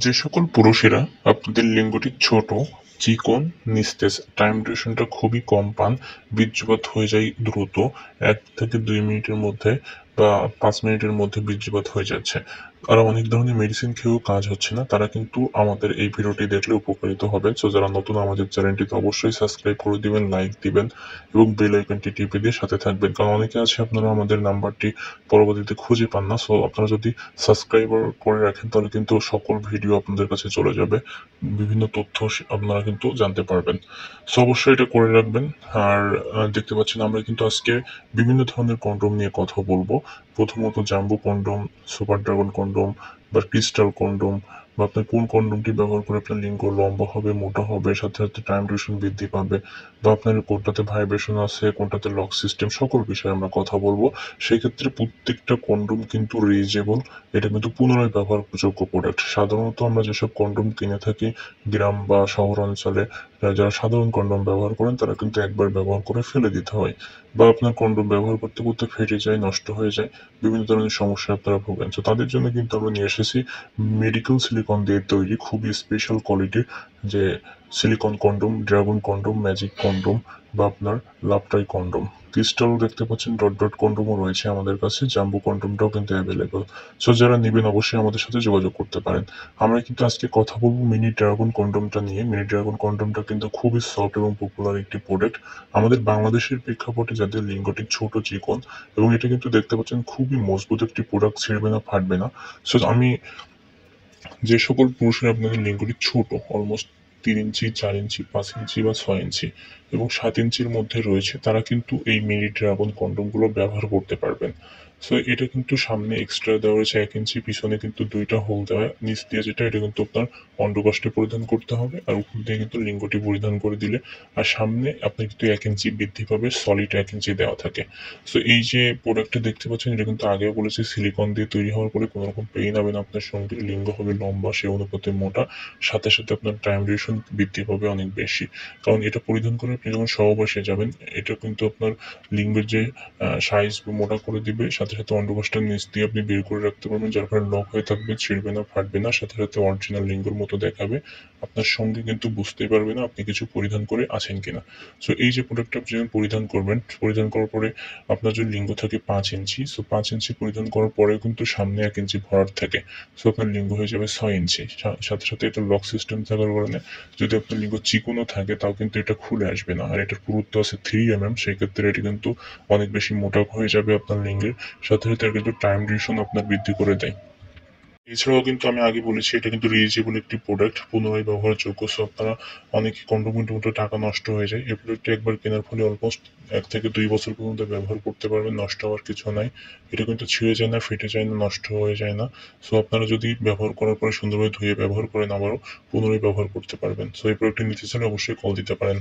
যে সকল পুরুষেরা আপনাদের লিঙ্গটি ছোট, চিকন, নিস্তেজ, টাইম ডিউরেশনটা খুবই কম পান, বীর্যপাত হয়ে যায় দ্রুত, ১ থেকে ২ মিনিটের মধ্যে বা ৫ মিনিটের মধ্যে বীর্যপাত হয়ে যাচ্ছে। আর অনেক ধরনের মেডিসিন খেয়েও কাজ হচ্ছে না। তারা কিন্তু আমাদের এই ভিডিওটি দেখলে উপকারিত হবেন। সো যারা নতুন আমাদের চ্যানেলটিতে অবশ্যই সাবস্ক্রাইব করে দিবেন, লাইক দিবেন এবং বেল আইকনটি টিপে দিয়ে সাথে থাকবেন। কারণ অনেকে আছে আপনারা আমাদের নাম্বারটি পরবর্তীতে খুঁজে পান না। সো আপনারা যদি সাবস্ক্রাইবার করে রাখেন তাহলে কিন্তু সকল ভিডিও আপনাদের কাছে চলে যাবে। বিভিন্ন তথ্য আপনারা কিন্তু জানতে পারবেন। সো অবশ্যই এটা করে রাখবেন। আর দেখতে পাচ্ছেন আমরা কিন্তু আজকে বিভিন্ন ধরনের কন্ডোম নিয়ে কথা বলবো। প্রথমত jumbo condom, super dragon condom বা ক্রিস্টাল কন্ডোম বা আপনার কোন কন্ডোমটি ব্যবহার করে আপনার লিঙ্গ লম্বা হবে, মোটা হবে, সাথে সাথে টাইম ডিউরেশন বৃদ্ধি পাবে বা আপনার কোনটাতে ভাইব্রেশন আছে, কোনটাতে লক সিস্টেম, সকল বিষয়ে আমরা কথা বলবো। সেক্ষেত্রে প্রত্যেকটা কন্ডোম কিন্তু রিউজেবল, এটা কিন্তু পুনরায় ব্যবহারযোগ্য প্রোডাক্ট। সাধারণত আমরা যেসব কন্ডোম কিনে থাকি গ্রাম বা শহর অঞ্চলে, যারা সাধারণ কন্ডোম ব্যবহার করেন তারা কিন্তু একবার ব্যবহার করে ফেলে দিতে হয় বা আপনার কন্ডোম ব্যবহার করতে করতে ফেটে যায়, নষ্ট হয়ে যায়, বিভিন্ন ধরনের সমস্যায় আপনারা ভোগেন। তো তাদের জন্য কিন্তু আমরা নিয়ে এসেছি মেডিকেল সিলিকন দিয়ে তৈরি খুবই স্পেশাল কোয়ালিটির যে silicon condom, dragon condom, magic condom বা আপনার লাভটাই কন্ডোম। ক্রিস্টাল দেখতে পাচ্ছেন, ডট ডট কন্ডোমও রয়েছে আমাদের কাছে, জাম্বো কন্ডোমটাও কিন্তু অ্যাভেলেবল। সো যারা নেবেন অবশ্যই আমাদের সাথে যোগাযোগ করতে পারেন। আমরা কিন্তু আজকে কথা বলবো মিনি ড্রাগন কন্ডোমটা নিয়ে। মিনি ড্রাগন কন্ডোমটা কিন্তু খুবই সফট এবং পপুলার একটি প্রোডাক্ট আমাদের বাংলাদেশের প্রেক্ষাপটে, যাদের লিঙ্গটি ছোট, চিকন এবং এটা কিন্তু দেখতে পাচ্ছেন খুবই মজবুত একটি প্রোডাক্ট, ছিঁড়বে না, ফাটবে না। সো আমি যে সকল পুরুষের আপনাদের লিঙ্গটি ছোট, অলমোস্ট ৩ ইঞ্চি, ৪ ইঞ্চি, ৫ ইঞ্চি বা ৬ ইঞ্চি এবং ৭ ইঞ্চির মধ্যে রয়েছে, তারা কিন্তু এই মিনি ড্রাগন কন্ডোমগুলো ব্যবহার করতে পারবেন। সো এটা কিন্তু সামনে এক্সট্রা দেওয়া রয়েছে ১ ইঞ্চি, পিছনে কিন্তু ২ টা হোল দেওয়া, নিচ দিয়ে যেটা এটা কিন্তু আপনার অন্ডকোষ্টে পরিধান করতে হবে আর উপর দিয়ে কিন্তু লিঙ্গটি পরিধান করে দিলে আর সামনে আপনার কিন্তু ১ ইঞ্চি বৃদ্ধি পাবে, সলিড ১ ইঞ্চি দেওয়া থাকে। সো এই যে প্রোডাক্টটা দেখতে পাচ্ছেন এটা কিন্তু আগেও বলেছি সিলিকন দিয়ে তৈরি হওয়ার পরে কোনো রকম পেইন হবে না আপনার সঙ্গীর, লিঙ্গ হবে লম্বা সে অনুপাতে মোটা, সাথে সাথে আপনার টাইম ডিউরেশন বৃদ্ধি পাবে অনেক বেশি। কারণ এটা পরিধান করে আপনি যখন সহবাসে যাবেন এটা কিন্তু আপনার লিঙ্গের যে সাইজ মোটা করে দিবে, সাথে সাথে অন্ডকোষ্ঠের নিচ দিয়ে আপনি বের করে রাখতে পারবেন, যার ফলে লক হয়ে থাকবে, ছিঁড়বে না, ফাটবে না, সাথে সাথে অরিজিনাল লিঙ্গের মতো দেখাবে। আপনার সঙ্গে কিন্তু বুঝতেই পারবে না আপনি কিছু পরিধান করে আছেন কিনা। সো এই যে প্রোডাক্টটা আপনি যখন পরিধান করবেন, পরিধান করার পরে আপনার যদি লিঙ্গ থাকে ৫ ইঞ্চি, সো ৫ ইঞ্চি পরিধান করার পরেও কিন্তু সামনে ১ ইঞ্চি ভরাট থাকে। সো আপনার লিঙ্গ হয়ে যাবে ৬ ইঞ্চি। সাথে সাথে এটা লক সিস্টেম থাকার কারণে যদি আপনার লিঙ্গ চিকনও থাকে তাও কিন্তু এটা খুলে আসবে না। আর এটার পুরুত্ব আছে 3 সেক্ষেত্রে এটি কিন্তু অনেক বেশি মোটা হয়ে যাবে আপনার লিঙ্গের। সাথে সাথে এটা কিন্তু টাইম ডিউরেশন আপনার বৃদ্ধি করে দেয়। এছাড়াও কিন্তু আমি আগে বলেছি এটা কিন্তু রিউজেবল একটি প্রোডাক্ট, পুনরায় ব্যবহারযোগ্য। সো আপনারা অনেকে কন্ডোম কিন্তু টাকা নষ্ট হয়ে যায়। এই প্রোডাক্টটি একবার কেনার ফলে অলমোস্ট ১ থেকে ২ বছর পর্যন্ত ব্যবহার করতে পারবেন, নষ্ট হওয়ার কিছু নাই। এটা কিন্তু ছিঁড়ে যায় না, ফেটে যায় না, নষ্ট হয়ে যায় না। সো আপনারা যদি ব্যবহার করার পরে সুন্দরভাবে ধুয়ে ব্যবহার করেন আবারও পুনরায় ব্যবহার করতে পারবেন। সো এই প্রোডাক্টটি নিতে চাইলে অবশ্যই কল দিতে পারেন।